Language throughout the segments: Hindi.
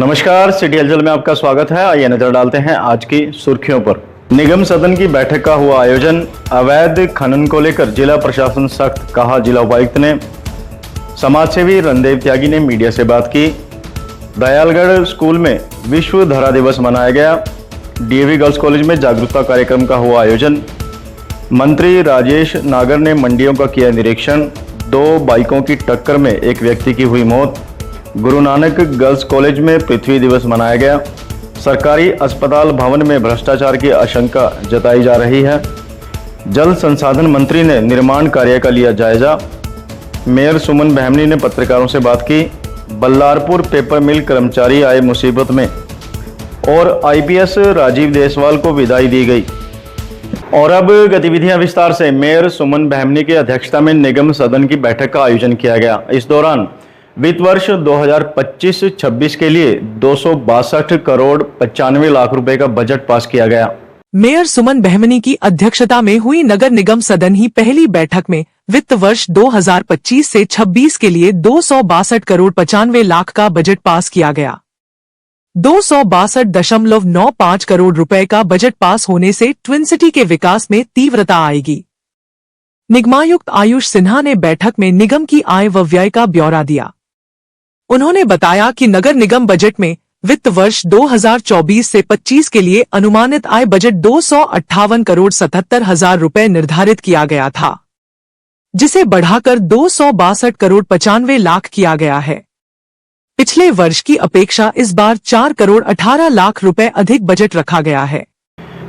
नमस्कार, सिटी हलचल में आपका स्वागत है। आइए नजर डालते हैं आज की सुर्खियों पर। निगम सदन की बैठक का हुआ आयोजन। अवैध खनन को लेकर जिला प्रशासन सख्त, कहा जिला उपायुक्त ने। समाजसेवी रणदेव त्यागी ने मीडिया से बात की। दयालगढ़ स्कूल में विश्व धरा दिवस मनाया गया। डीएवी गर्ल्स कॉलेज में जागरूकता कार्यक्रम का हुआ आयोजन। मंत्री राजेश नागर ने मंडियों का किया निरीक्षण। 2 बाइकों की टक्कर में एक व्यक्ति की हुई मौत। गुरु नानक गर्ल्स कॉलेज में पृथ्वी दिवस मनाया गया। सरकारी अस्पताल भवन में भ्रष्टाचार की आशंका जताई जा रही है। जल संसाधन मंत्री ने निर्माण कार्य का लिया जायजा। मेयर सुमन बहमनी ने पत्रकारों से बात की। बल्लारपुर पेपर मिल कर्मचारी आए मुसीबत में, और आईपीएस राजीव देसवाल को विदाई दी गई। और अब गतिविधियां विस्तार से। मेयर सुमन बहमनी की अध्यक्षता में निगम सदन की बैठक का आयोजन किया गया। इस दौरान वित्त वर्ष 2025-26 के लिए 262 करोड़ 95 लाख रुपए का बजट पास किया गया। मेयर सुमन बहमनी की अध्यक्षता में हुई नगर निगम सदन ही पहली बैठक में वित्त वर्ष 2025 से 26 के लिए 262 करोड़ 95 लाख का बजट पास किया गया। 262.95 करोड़ रुपए का बजट पास होने से ट्विन सिटी के विकास में तीव्रता आएगी। निगमायुक्त आयुष सिन्हा ने बैठक में निगम की आय व व्यय का ब्यौरा दिया। उन्होंने बताया कि नगर निगम बजट में वित्त वर्ष 2024 से 25 के लिए अनुमानित आय बजट 258 करोड़ 77 हजार रुपए निर्धारित किया गया था, जिसे बढ़ाकर 262 करोड़ 95 लाख किया गया है। पिछले वर्ष की अपेक्षा इस बार 4 करोड़ 18 लाख रुपए अधिक बजट रखा गया है।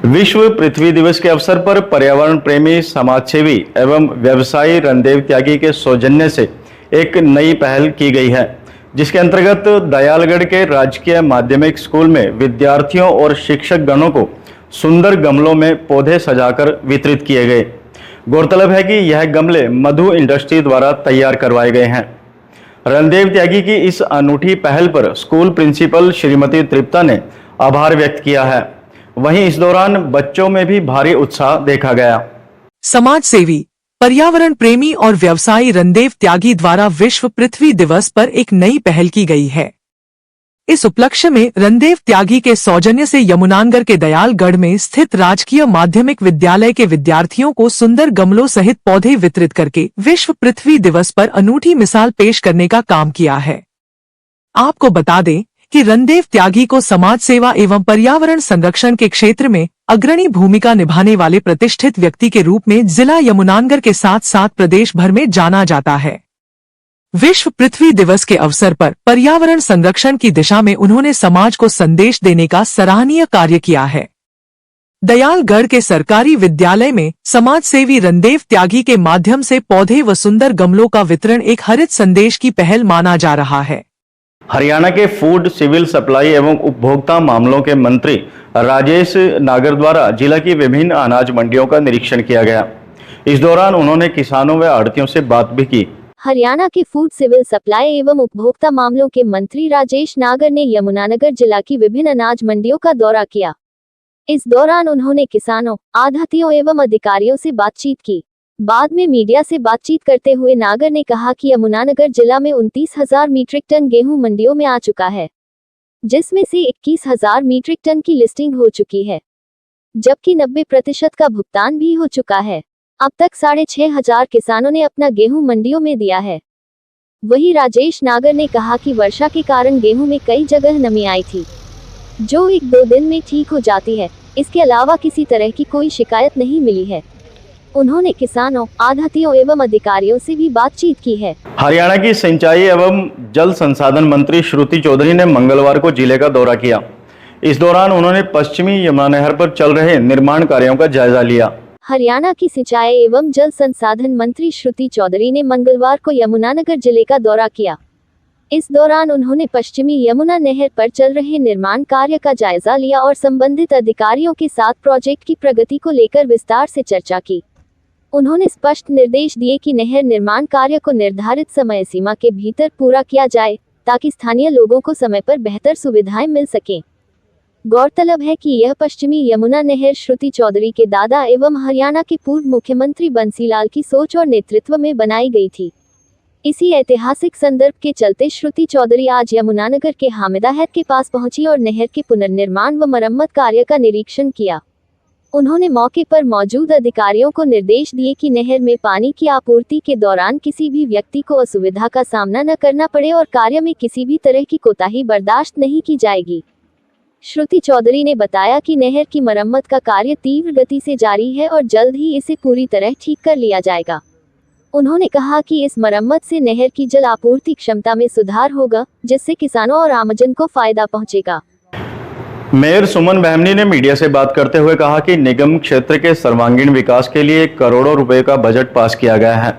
विश्व पृथ्वी दिवस के अवसर पर पर्यावरण प्रेमी, समाजसेवी एवं व्यवसायी रणदेव त्यागी के सौजन्य से एक नई पहल की गई है, जिसके अंतर्गत दयालगढ़ के राजकीय माध्यमिक स्कूल में विद्यार्थियों और शिक्षक गणों को सुंदर गमलों में पौधे सजाकर वितरित किए गए। गौरतलब है कि यह गमले मधु इंडस्ट्री द्वारा तैयार करवाए गए हैं। रणदेव त्यागी की इस अनूठी पहल पर स्कूल प्रिंसिपल श्रीमती तृप्ता ने आभार व्यक्त किया है। वहीं इस दौरान बच्चों में भी भारी उत्साह देखा गया। समाज सेवी, पर्यावरण प्रेमी और व्यवसायी रणदेव त्यागी द्वारा विश्व पृथ्वी दिवस पर एक नई पहल की गई है। इस उपलक्ष्य में रणदेव त्यागी के सौजन्य से यमुनानगर के दयालगढ़ में स्थित राजकीय माध्यमिक विद्यालय के विद्यार्थियों को सुंदर गमलों सहित पौधे वितरित करके विश्व पृथ्वी दिवस पर अनूठी मिसाल पेश करने का काम किया है। आपको बता दें कि रणदेव त्यागी को समाज सेवा एवं पर्यावरण संरक्षण के क्षेत्र में अग्रणी भूमिका निभाने वाले प्रतिष्ठित व्यक्ति के रूप में जिला यमुनानगर के साथ साथ प्रदेश भर में जाना जाता है। विश्व पृथ्वी दिवस के अवसर पर पर्यावरण संरक्षण की दिशा में उन्होंने समाज को संदेश देने का सराहनीय कार्य किया है। दयालगढ़ के सरकारी विद्यालय में समाज सेवी रणदेव त्यागी के माध्यम से पौधे व सुंदर गमलों का वितरण एक हरित संदेश की पहल माना जा रहा है। हरियाणा के फूड, सिविल सप्लाई एवं उपभोक्ता मामलों के मंत्री राजेश नागर द्वारा जिला की विभिन्न अनाज मंडियों का निरीक्षण किया गया। इस दौरान उन्होंने किसानों व आढ़तियों से बात भी की। हरियाणा के फूड, सिविल सप्लाई एवं उपभोक्ता मामलों के मंत्री राजेश नागर ने यमुनानगर जिला की विभिन्न अनाज मंडियों का दौरा किया। इस दौरान उन्होंने किसानों, आढ़तियों एवं अधिकारियों से बातचीत की। बाद में मीडिया से बातचीत करते हुए नागर ने कहा कि यमुनानगर जिला में 29,000 मीट्रिक टन गेहूं मंडियों में आ चुका है, जिसमें से 21,000 मीट्रिक टन की लिस्टिंग हो चुकी है, जबकि 90% का भुगतान भी हो चुका है। अब तक 6,500 किसानों ने अपना गेहूं मंडियों में दिया है। वहीं राजेश नागर ने कहा कि वर्षा के कारण गेहूं में कई जगह नमी आई थी, जो 1-2 दिन में ठीक हो जाती है। इसके अलावा किसी तरह की कोई शिकायत नहीं मिली है। उन्होंने किसानों, आढ़तियों एवं अधिकारियों से भी बातचीत की है। हरियाणा की सिंचाई एवं जल संसाधन मंत्री श्रुति चौधरी ने मंगलवार को जिले का दौरा किया। इस दौरान उन्होंने पश्चिमी यमुना नहर पर चल रहे निर्माण कार्यों का जायजा लिया। हरियाणा की सिंचाई एवं जल संसाधन मंत्री श्रुति चौधरी ने मंगलवार को यमुनानगर जिले का दौरा किया। इस दौरान उन्होंने पश्चिमी यमुना नहर पर चल रहे निर्माण कार्य का जायजा लिया और संबंधित अधिकारियों के साथ प्रोजेक्ट की प्रगति को लेकर विस्तार से चर्चा की। उन्होंने स्पष्ट निर्देश दिए कि नहर निर्माण कार्य को निर्धारित समय सीमा के भीतर पूरा किया जाए, ताकि स्थानीय लोगों को समय पर बेहतर सुविधाएं मिल सकें। गौरतलब है कि यह पश्चिमी यमुना नहर श्रुति चौधरी के दादा एवं हरियाणा के पूर्व मुख्यमंत्री बंसीलाल की सोच और नेतृत्व में बनाई गई थी। इसी ऐतिहासिक संदर्भ के चलते श्रुति चौधरी आज यमुनानगर के हामिदा हैद के पास पहुंची और नहर के पुनर्निर्माण व मरम्मत कार्य का निरीक्षण किया। उन्होंने मौके पर मौजूद अधिकारियों को निर्देश दिए कि नहर में पानी की आपूर्ति के दौरान किसी भी व्यक्ति को असुविधा का सामना न करना पड़े और कार्य में किसी भी तरह की कोताही बर्दाश्त नहीं की जाएगी। श्रुति चौधरी ने बताया कि नहर की मरम्मत का कार्य तीव्र गति से जारी है और जल्द ही इसे पूरी तरह ठीक कर लिया जाएगा। उन्होंने कहा कि इस मरम्मत से नहर की जल आपूर्ति क्षमता में सुधार होगा, जिससे किसानों और आमजन को फायदा पहुंचेगा। मेयर सुमन बहमनी ने मीडिया से बात करते हुए कहा कि निगम क्षेत्र के सर्वांगीण विकास के लिए करोड़ों रुपए का बजट पास किया गया है,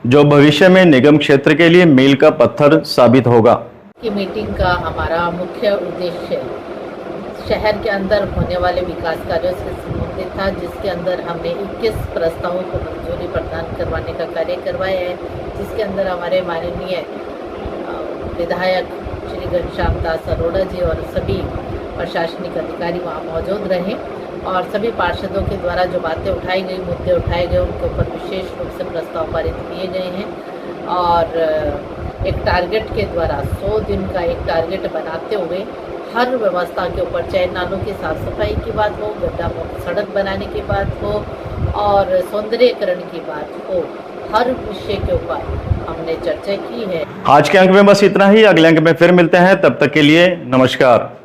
जो भविष्य में निगम क्षेत्र के लिए मील का पत्थर साबित होगा। की मीटिंग का हमारा मुख्य उद्देश्य शहर के अंदर होने वाले विकास कार्यों से संबंधित था, जिसके अंदर हमने 21 प्रस्तावों को मंजूरी प्रदान करवाने का कार्य करवाया है, जिसके अंदर हमारे माननीय विधायक श्री घनश्याम दास अरोड़ा जी और सभी प्रशासनिक अधिकारी वहाँ मौजूद रहे और सभी पार्षदों के द्वारा जो बातें उठाई गई, मुद्दे उठाए गए, उनके ऊपर विशेष रूप से प्रस्ताव पारित किए गए हैं और एक टारगेट के द्वारा 100 दिन का एक टारगेट बनाते हुए हर व्यवस्था के ऊपर, चाहे नालों की साफ सफाई की बात हो, गड्ढा मुक्त सड़क बनाने की बात हो और सौंदर्यीकरण की बात हो, हर विषय के ऊपर हमने चर्चा की है। आज के अंक में बस इतना ही। अगले अंक में फिर मिलते हैं, तब तक के लिए नमस्कार।